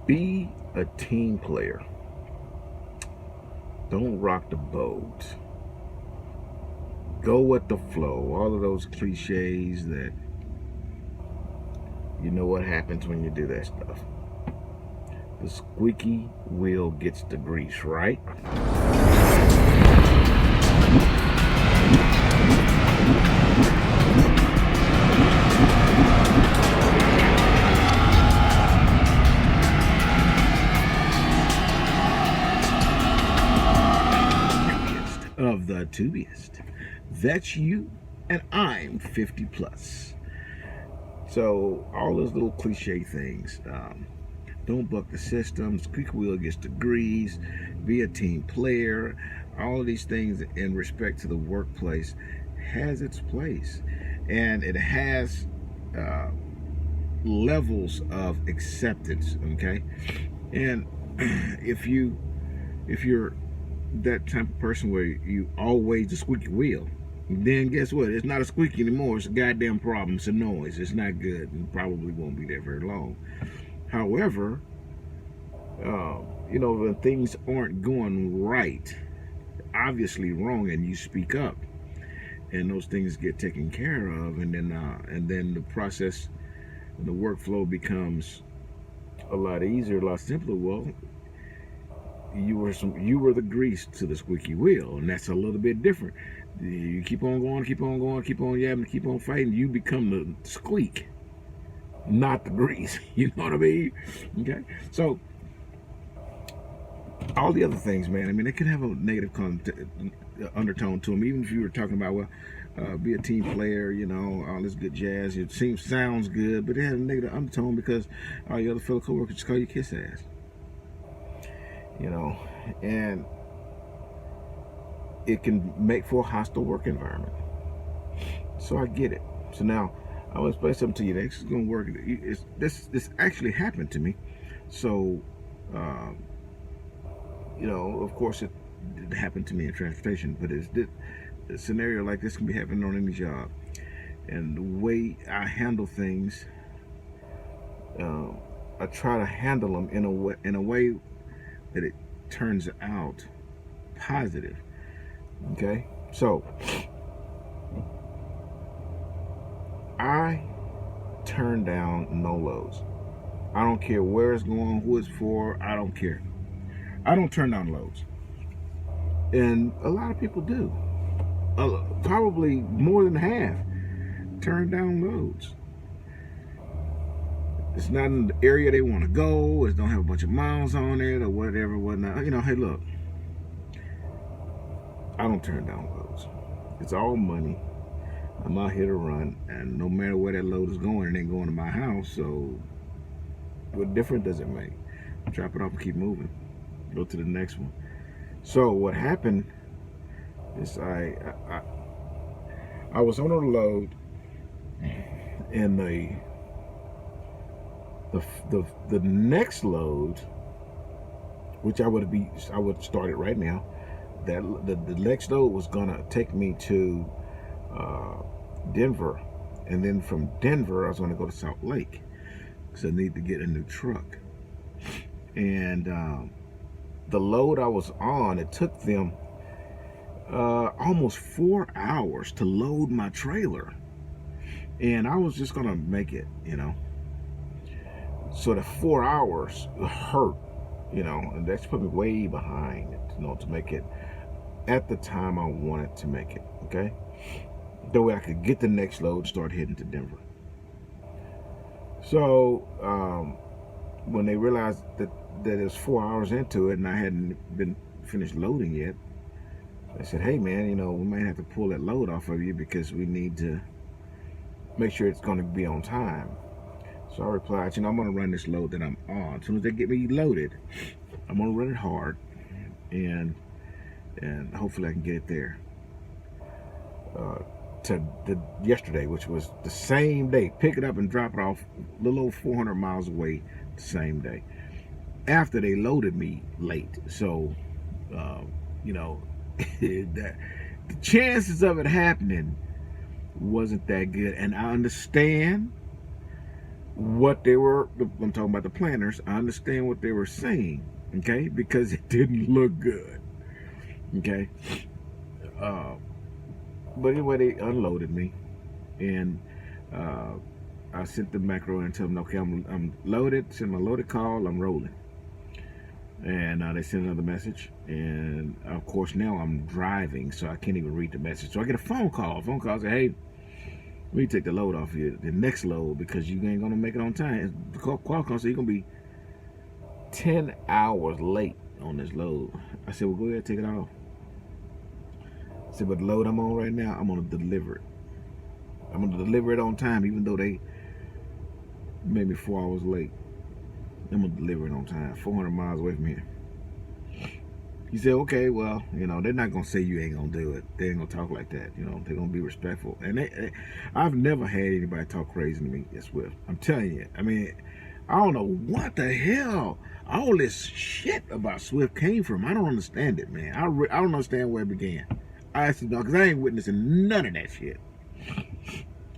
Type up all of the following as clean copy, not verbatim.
Be a team player. Don't rock the boat. Go with the flow. All of those cliches that you know what happens when you do that stuff. The squeaky wheel gets the grease, right? Of the tubiest. That's you, and I'm 50 plus. So all those little cliche things. Don't buck the system. Squeak wheel gets the grease. Be a team player. All of these things in respect to the workplace has its place, and it has levels of acceptance. Okay, and if you're that type of person where you always the squeaky wheel, then guess what? It's not a squeaky anymore. It's a goddamn problem. It's a noise. It's not good, and probably won't be there very long. However, when things aren't going right, obviously wrong, and you speak up, and those things get taken care of, and then the process, the workflow becomes a lot easier, a lot simpler. Well, you were the grease to the squeaky wheel, and that's a little bit different. You keep on going, keep on going, keep on yapping, keep on fighting. You become the squeak, not the grease. You know what I mean? Okay. So all the other things, man. I mean, they can have a negative undertone to them. Even if you were talking about, well, be a team player, all this good jazz. It sounds good, but it has a negative undertone because all your other fellow coworkers just call you kiss ass. And it can make for a hostile work environment. So I get it. So now I will explain something to you. This is going to work. This actually happened to me. So, of course it happened to me in transportation, but a scenario like this can be happening on any job. And the way I handle things, I try to handle them in a way that it turns out positive. Okay, so I turn down no loads. I don't care where it's going, who it's for. I don't care. I don't turn down loads, and a lot of people do. Probably more than half turn down loads. It's not in the area they want to go. It don't have a bunch of miles on it or whatever, whatnot. Hey, look, I don't turn down loads. It's all money. I'm out here to run, and no matter where that load is going, it ain't going to my house. So, what difference does it make? Drop it off and keep moving. Go to the next one. So what happened is I was on a load, and the next load, which I would start it right now. That the next load was gonna take me to Denver, and then from Denver I was gonna go to Salt Lake because I need to get a new truck. And the load I was on, it took them almost 4 hours to load my trailer, and I was just gonna make it, So the 4 hours hurt, and that's put me way behind, to make it at the time I wanted to make it. Okay, that way I could get the next load, start heading to Denver. So when they realized that it was 4 hours into it and I hadn't been finished loading yet, they said, hey man, we might have to pull that load off of you because we need to make sure it's going to be on time. So I replied, I'm going to run this load that I'm on. As soon as they get me loaded, I'm going to run it hard, and hopefully I can get it there to yesterday, which was the same day. Pick it up and drop it off a little over 400 miles away the same day. After they loaded me late. So, the chances of it happening wasn't that good. And I understand what they were, I'm talking about the planners, I understand what they were saying, okay, because it didn't look good, okay. Uh, but anyway, they unloaded me, and uh, I sent the macro and told them, okay, I'm loaded, send my loaded call, I'm rolling. And they sent another message, and of course now I'm driving, so I can't even read the message. So I get a phone call. Phone call say, "Hey, we take the load off you, the next load, because you ain't gonna make it on time." The call comes, so you're gonna be 10 hours late on this load. I said, "Well, go ahead, take it off." I said, "But the load I'm on right now, I'm gonna deliver it. I'm gonna deliver it on time, even though they made me 4 hours late. I'm gonna deliver it on time, 400 miles away from here." He said, "Okay, well, you know, they're not gonna say you ain't gonna do it. They ain't gonna talk like that. You know, they're gonna be respectful." And I've never had anybody talk crazy to me at Swift. I'm telling you. I mean, I don't know what the hell all this shit about Swift came from. I don't understand it, man. I don't understand where it began. I actually don't, because I ain't witnessing none of that shit.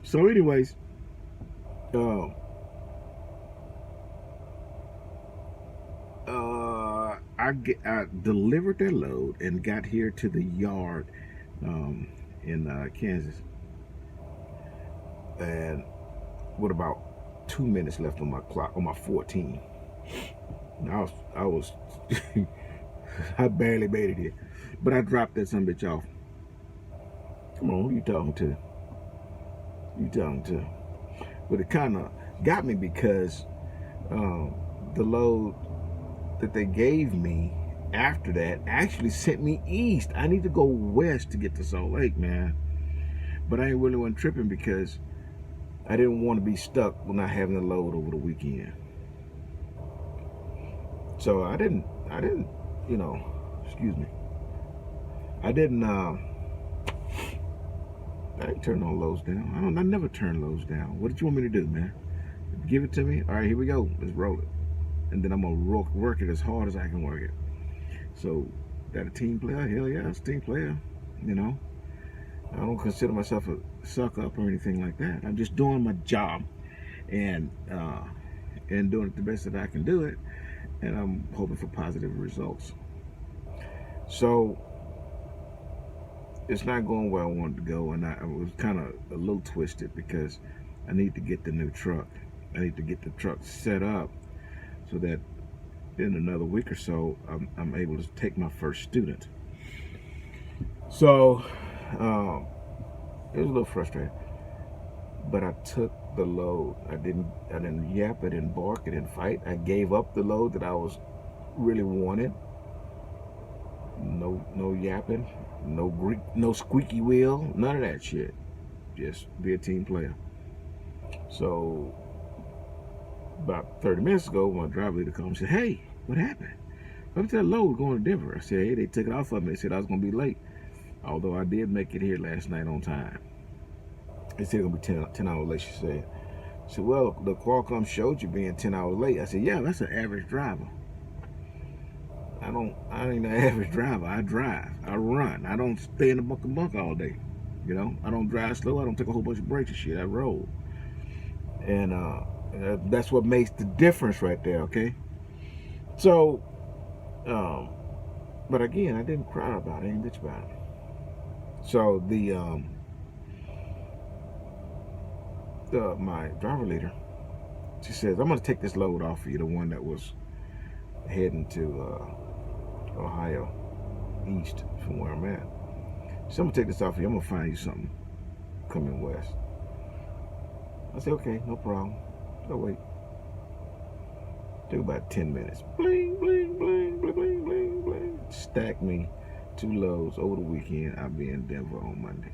So, anyways, I delivered that load and got here to the yard in Kansas, and with about 2 minutes left on my clock, on my 14. I was I barely made it here, but I dropped that son bitch off. Come on, who you talking to? You talking to? But it kind of got me because the load that they gave me after that actually sent me east. I need to go west to get to Salt Lake, man. But I ain't really wasn't tripping because I didn't want to be stuck with not having a load over the weekend. So I didn't, you know, excuse me. I didn't turn no loads down. I never turn loads down. What did you want me to do, man? Give it to me? All right, here we go. Let's roll it. And then I'm gonna work it as hard as I can work it. So, that a team player? Hell yeah, it's a team player. You know, I don't consider myself a suck up or anything like that. I'm just doing my job and doing it the best that I can do it, and I'm hoping for positive results. So it's not going where I wanted to go, and I was kind of a little twisted because I need to get the new truck. I need to get the truck set up so that in another week or so I'm able to take my first student. So it was a little frustrating, but I took the load. I didn't yap, I didn't bark, I didn't fight. I gave up the load that I was really wanted. No yapping, no squeaky wheel, none of that shit. Just be a team player. So about 30 minutes ago, my driver leader called and said, "Hey, what happened? Up to that load going to Denver." I said, "Hey, they took it off of me. They said I was going to be late. Although I did make it here last night on time." They said it's going to be 10 hours late, she said. She said, "Well, the Qualcomm showed you being 10 hours late." I said, "Yeah, that's an average driver. I ain't an average driver. I drive. I run. I don't stay in the bunk all day. You know, I don't drive slow. I don't take a whole bunch of breaks and shit. I roll." And that's what makes the difference right there, okay? So, but again, I didn't cry about it. I didn't bitch about it. So my driver leader, she says, "I'm going to take this load off of you," the one that was heading to Ohio, east from where I'm at. So I'm going to take this off of you. I'm going to find you something coming west. I said, "Okay, no problem. I'll wait." Took about 10 minutes. Bling, bling, bling, bling, bling, bling, bling. Stack me 2 loads over the weekend. I'll be in Denver on Monday.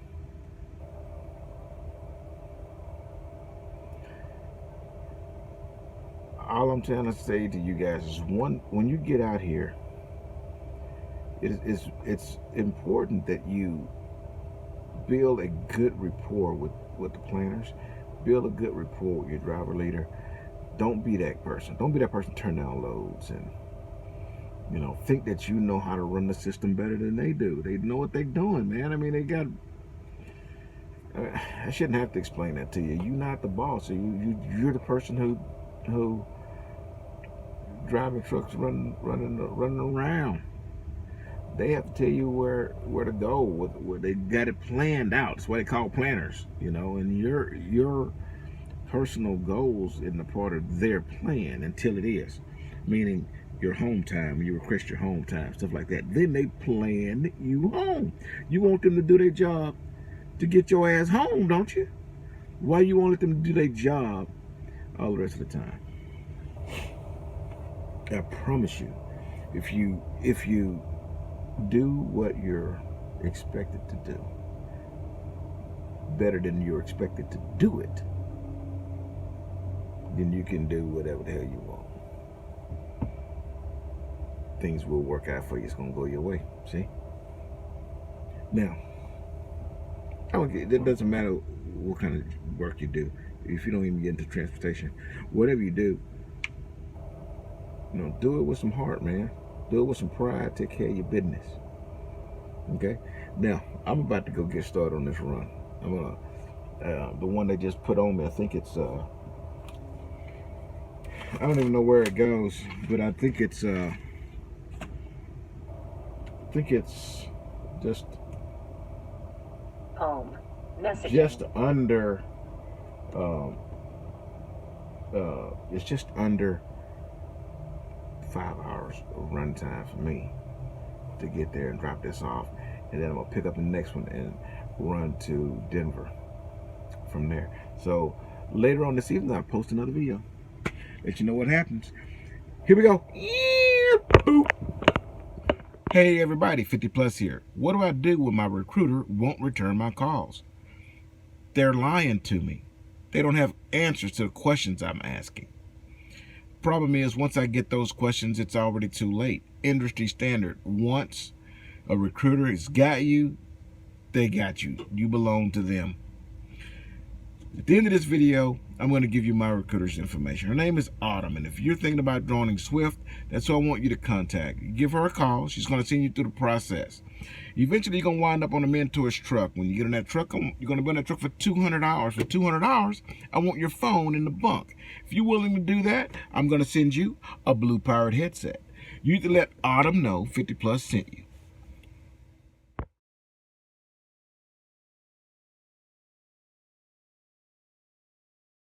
All I'm trying to say to you guys is, when you get out here, it's important that you build a good rapport with the planners. Build a good rapport with your driver leader. Don't be that person. Don't be that person turn down loads and, you know, think that you know how to run the system better than they do. They know what they're doing, man. I mean, I shouldn't have to explain that to you. You're not the boss. You're the person who driving trucks, running around. They have to tell you where to go. Where they got it planned out. That's what they call planners, you know. And your personal goals in the part of their plan until it is, meaning your home time. You request your home time, stuff like that. Then they plan you home. You want them to do their job to get your ass home, don't you? Why you want them to do their job all the rest of the time? I promise you, if you do what you're expected to do better than you're expected to do it, then you can do whatever the hell you want. Things will work out for you. It's gonna go your way. See? Now, it doesn't matter what kind of work you do. If you don't even get into transportation, whatever you do, you know, do it with some heart, man. Do it with some pride. Take care of your business. Okay? Now, I'm about to go get started on this run. I'm gonna, the one they just put on me, I think it's, I don't even know where it goes, but I think it's just home messaging. Just under, it's just under 5 hours of run time for me to get there and drop this off, and then I'm gonna pick up the next one and run to Denver from there. So later on this evening I'll post another video, let you know what happens. Here we go. Hey everybody, 50 Plus here. What do I do when my recruiter won't return my calls? They're lying to me. They don't have answers to the questions I'm asking. Problem is, once I get those questions, it's already too late. Industry standard. Once a recruiter has got you, they got you. You belong to them. At the end of this video, I'm going to give you my recruiter's information. Her name is Autumn, and if you're thinking about joining Swift, that's who I want you to contact. You give her a call. She's going to send you through the process. Eventually, you're going to wind up on a mentor's truck. When you get in that truck, you're going to be in that truck for 200 hours. For 200 hours, I want your phone in the bunk. If you're willing to do that, I'm going to send you a Blue Pirate headset. You need to let Autumn know 50 Plus sent you.